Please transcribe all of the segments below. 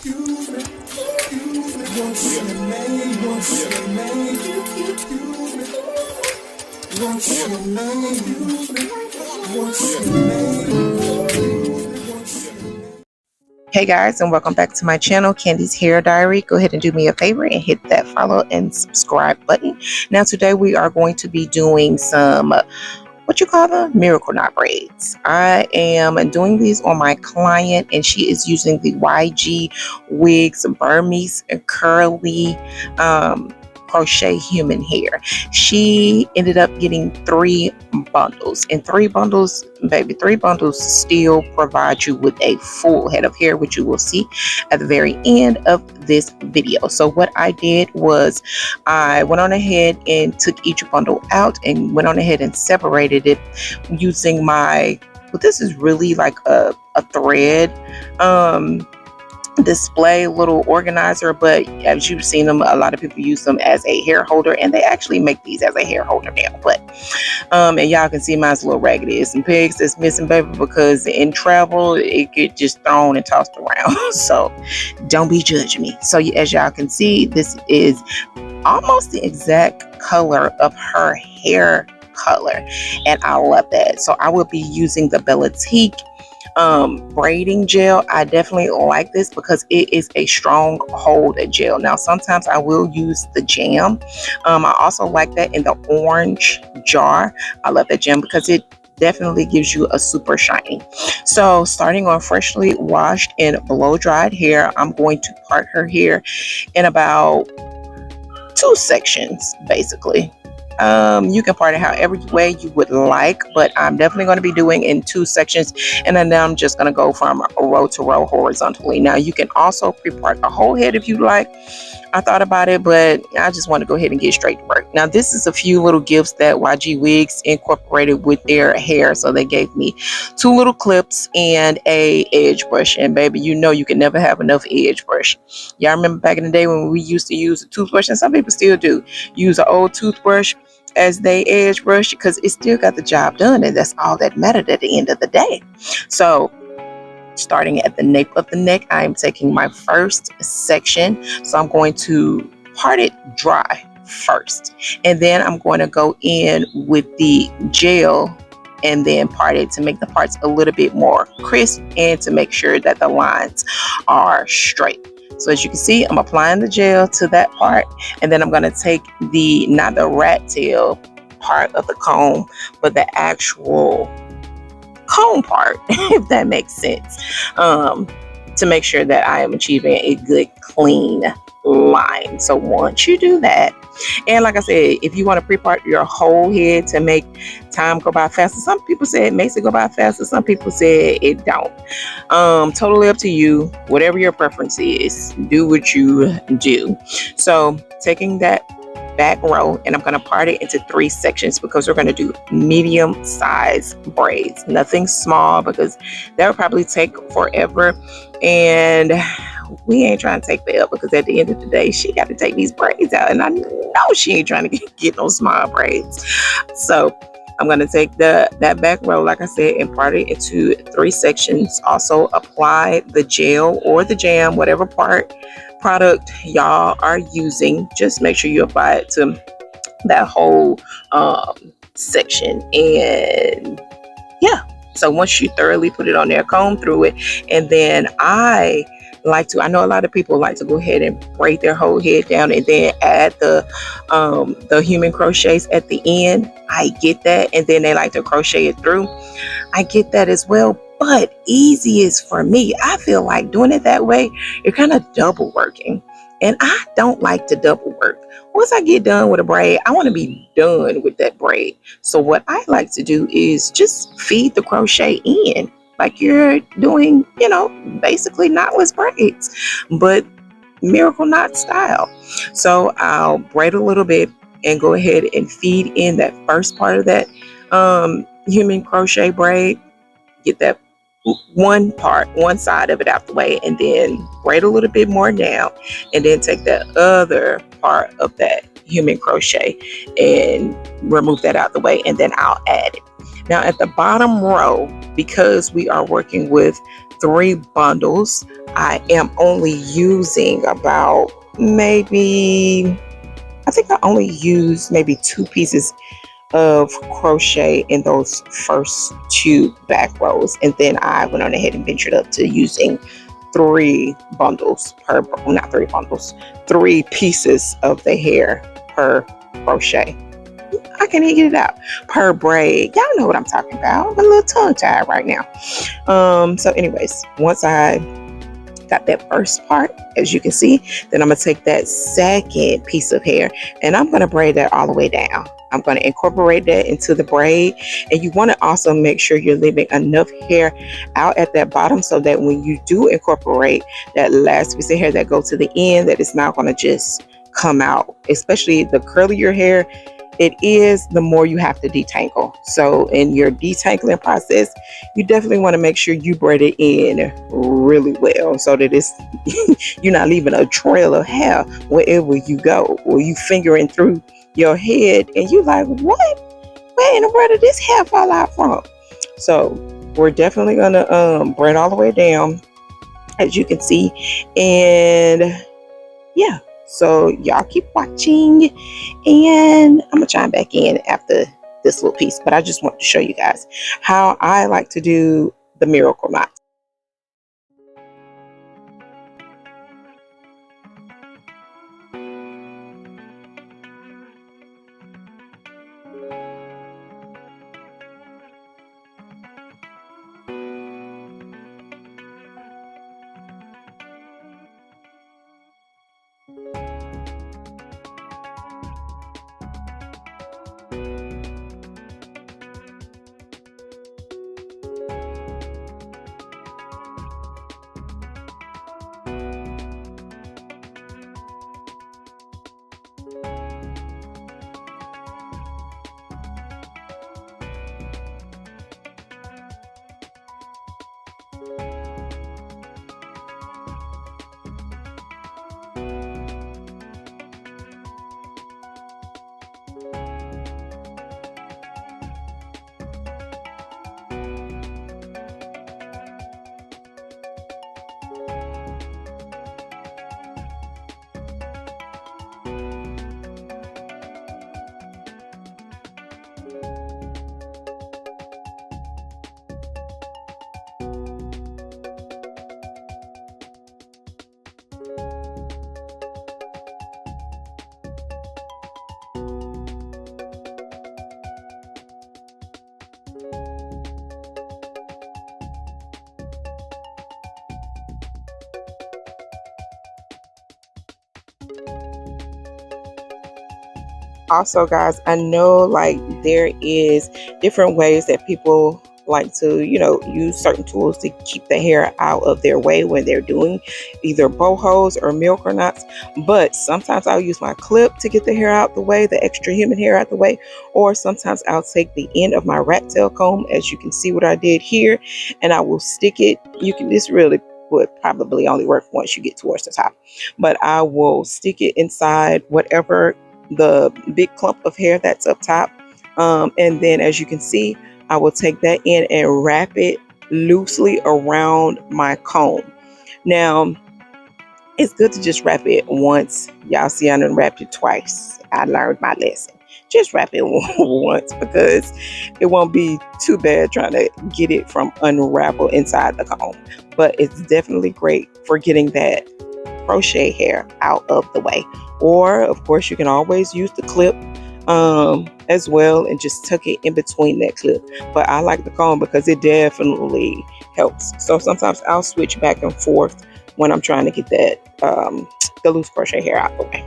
Hey guys, and welcome back to my channel, Candy's Hair Diary. Go ahead and do me a favor and hit that follow and subscribe button. Now today we are going to be doing some miracle knot braids. I am doing these on my client, and she is using the YG Wigs Burmese curly crochet human hair. She ended up getting 3 bundles, and 3 bundles, baby, 3 bundles still provide you with a full head of hair, which you will see at the very end of this video. So what I did was I went on ahead and took each bundle out and went on ahead and separated it using this is really like a thread display little organizer, but as you've seen them, a lot of people use them as a hair holder, and they actually make these as a hair holder now. But and y'all can see mine's a little raggedy. There's some pigs that's missing, baby, because in travel it get just thrown and tossed around. So don't be judging me. So as y'all can see, this is almost the exact color of her hair color, and I love that. So I will be using the Bellatique braiding gel. I definitely like this because it is a strong hold gel. Now sometimes I will use the jam. I also like that in the orange jar. I love that jam because it definitely gives you a super shiny. So starting on freshly washed and blow dried hair, I'm going to part her hair in about 2 sections basically. You can part it however way you would like, but I'm definitely going to be doing in 2 sections, and then I'm just going to go from row to row horizontally. Now you can also pre-part the whole head if you like. I thought about it, but I just want to go ahead and get straight to work. Now this is a few little gifts that YG Wigs incorporated with their hair. So they gave me 2 little clips and a edge brush, and baby, you know you can never have enough edge brush. Y'all remember back in the day when we used to use a toothbrush, and some people still do use an old toothbrush as they edge brush, because it still got the job done, and that's all that mattered at the end of the day. So starting at the nape of the neck, I am taking my first section. So I'm going to part it dry first, and then I'm going to go in with the gel and then part it to make the parts a little bit more crisp and to make sure that the lines are straight. So as you can see, I'm applying the gel to that part, and then I'm going to take not the rat tail part of the comb, but the actual comb part, if that makes sense, to make sure that I am achieving a good clean line. So once you do that, and like I said, if you want to pre-part your whole head to make time go by faster, some people say it makes it go by faster, some people say it don't. Totally up to you. Whatever your preference is, do what you do. So taking that back row, and I'm going to part it into 3 sections because we're going to do medium size braids, nothing small, because that would probably take forever, and we ain't trying to take forever, because at the end of the day she got to take these braids out, and I know she ain't trying to get no small braids. So I'm going to take that back row, like I said, and part it into 3 sections. Also apply the gel or the jam, whatever product y'all are using. Just make sure you apply it to that whole section. And yeah, so once you thoroughly put it on there, comb through it, and then I know a lot of people like to go ahead and braid their whole head down and then add the human crochets at the end. I get that, and then they like to crochet it through. I get that as well, but easiest for me, I feel like doing it that way, you're kind of double working, and I don't like to double work. Once I get done with a braid, I want to be done with that braid. So what I like to do is just feed the crochet in, like you're doing, basically knotless braids, but miracle knot style. So I'll braid a little bit and go ahead and feed in that first part of that human crochet braid, get that one side of it out the way, and then braid a little bit more down, and then take the other part of that human crochet and remove that out the way, and then I'll add it. Now at the bottom row, because we are working with 3 bundles, I am only using about maybe, I think I only used maybe 2 pieces of crochet in those first 2 back rows, and then I went on ahead and ventured up to using 3 bundles per, not 3 bundles, 3 pieces of the hair per crochet. I can't even get it out. Per braid. Y'all know what I'm talking about. I'm a little tongue tied right now. So anyways, once I got that first part, as you can see, then I'm gonna take that second piece of hair and I'm gonna braid that all the way down. I'm going to incorporate that into the braid, and you want to also make sure you're leaving enough hair out at that bottom so that when you do incorporate that last piece of hair that goes to the end, that it's not going to just come out. Especially the curlier hair it is, the more you have to detangle. So in your detangling process, you definitely want to make sure you braid it in really well so that it's you're not leaving a trail of hair wherever you go, or you fingering through your head and you like, what? Where in the world did this hair fall out from? So we're definitely gonna braid all the way down, as you can see. And yeah, so y'all keep watching, and I'm gonna chime back in after this little piece, but I just want to show you guys how I like to do the miracle knot. Also, guys, I know like there is different ways that people like to, use certain tools to keep the hair out of their way when they're doing either bohos or milker knots. But sometimes I'll use my clip to get the hair out the way, the extra human hair out the way, or sometimes I'll take the end of my rat tail comb, as you can see what I did here, and I will stick it. This really would probably only work once you get towards the top, but I will stick it inside whatever the big clump of hair that's up top, and then as you can see, I will take that in and wrap it loosely around my comb. Now it's good to just wrap it once. Y'all see I done wrapped it twice. I learned my lesson. Just wrap it once, because it won't be too bad trying to get it from unravel inside the comb, but it's definitely great for getting that crochet hair out of the way. Or of course you can always use the clip as well and just tuck it in between that clip, but I like the comb because it definitely helps. So sometimes I'll switch back and forth when I'm trying to get that the loose crochet hair out the way.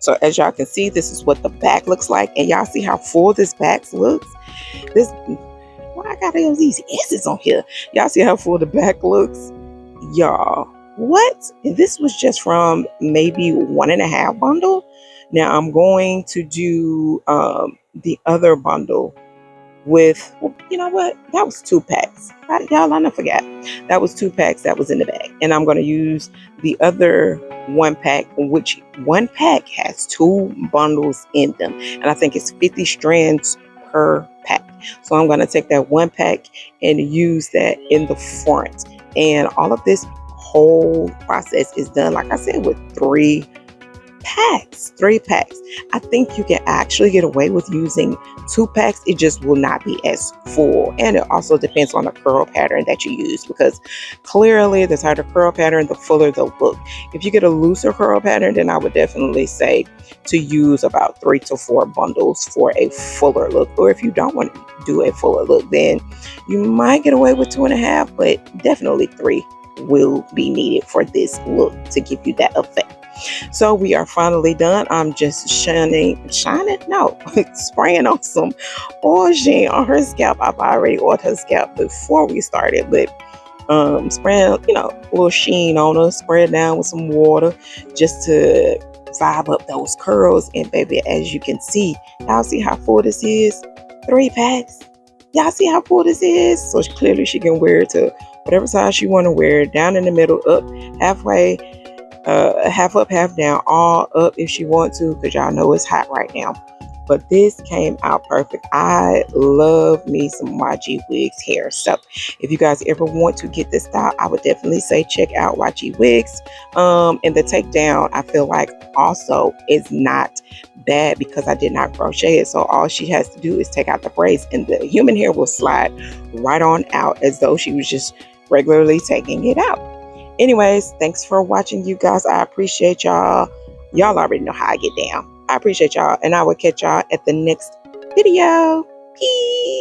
So as y'all can see, this is what the back looks like. And y'all see how full this back looks? This, why I got all these S's on here? Y'all see how full the back looks? Y'all, what? And this was just from maybe 1.5 bundle. Now I'm going to do the other bundle with, well, you know what? That was 2 packs. Y'all, I never forgot. That was 2 packs that was in the bag. And I'm going to use the other 1 pack, which 1 pack has 2 bundles in them. And I think it's 50 strands per pack. So I'm going to take that 1 pack and use that in the front. And all of this whole process is done, like I said, with 3 packs. I think you can actually get away with using 2 packs. It just will not be as full, and it also depends on the curl pattern that you use, because clearly the tighter curl pattern, the fuller the look. If you get a looser curl pattern, then I would definitely say to use about 3 to 4 bundles for a fuller look. Or if you don't want to do a fuller look, then you might get away with 2.5, but definitely 3 will be needed for this look to give you that effect. So we are finally done. I'm just spraying on some oil sheen on her scalp. I've already oiled her scalp before we started, but spraying, a little sheen on her, spray it down with some water just to vibe up those curls. And baby, as you can see, y'all see how full this is? 3 packs. Y'all see how full this is? So clearly she can wear it to whatever size she want to wear, down in the middle, up, halfway, half up, half down, all up if she wants to, because y'all know it's hot right now. But this came out perfect. I love me some YG Wigs hair. So if you guys ever want to get this style, I would definitely say check out YG Wigs. And the takedown, I feel like also is not bad because I did not crochet it. So all she has to do is take out the braids and the human hair will slide right on out as though she was just regularly taking it out. Anyways, thanks for watching, you guys. I appreciate y'all. Y'all already know how I get down. I appreciate y'all, and I will catch y'all at the next video. Peace.